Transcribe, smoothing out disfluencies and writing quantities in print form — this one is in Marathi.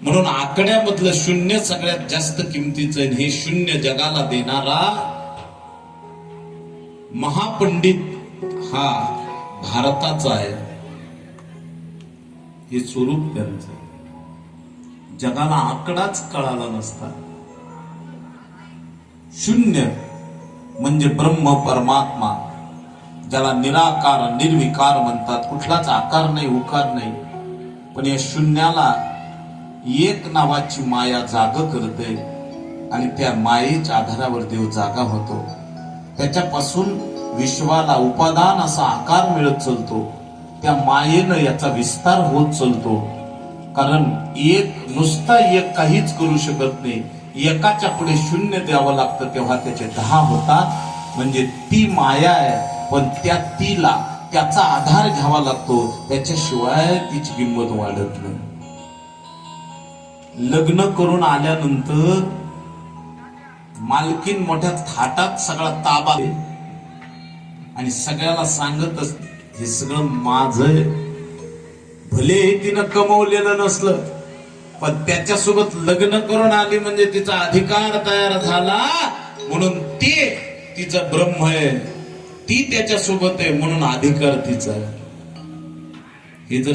म्हणून आकड्यामधलं शून्य सगळ्यात जास्त किमतीचं आहे. हे शून्य जगाला देणारा महापंडित हा भारताचा आहे. हे स्वरूप त्यांचं जगाला आकडाच कळाला नसता. शून्य म्हणजे ब्रह्म परमात्मा, ज्याला निराकार निर्विकार म्हणतात. कुठलाच आकार नाही, उकार नाही, पण या शून्याला एक नावाची माया जाग करते आणि त्या मायेच्या आधारावर देव जागा होतो. त्याच्यापासून विश्वाला उपादान असा आकार मिळत चालतो. त्या मायेनं याचा विस्तार होत चालतो. कारण एक नुसता एक काहीच करू शकत नाही. एकाच्या पुढे शून्य द्यावं लागतं तेव्हा त्याचे 10 होतात. म्हणजे ती माया आहे, पण त्या तिला त्याचा आधार घ्यावा लागतो. त्याच्याशिवाय तिची किंमत वाढत नाही. लग्न करून आल्यानंतर मालकीन मोठ्या थाटात सगळा ताबा आणि सगळ्याला सांगत असते हे सगळं माझं. भले तिनं कमवलेलं नसलं, पण त्याच्यासोबत लग्न करून आली म्हणजे तिचा अधिकार तयार झाला. म्हणून ते तिचं ब्रह्म आहे, ती त्याच्यासोबत आहे म्हणून अधिकार तिचा. हे जर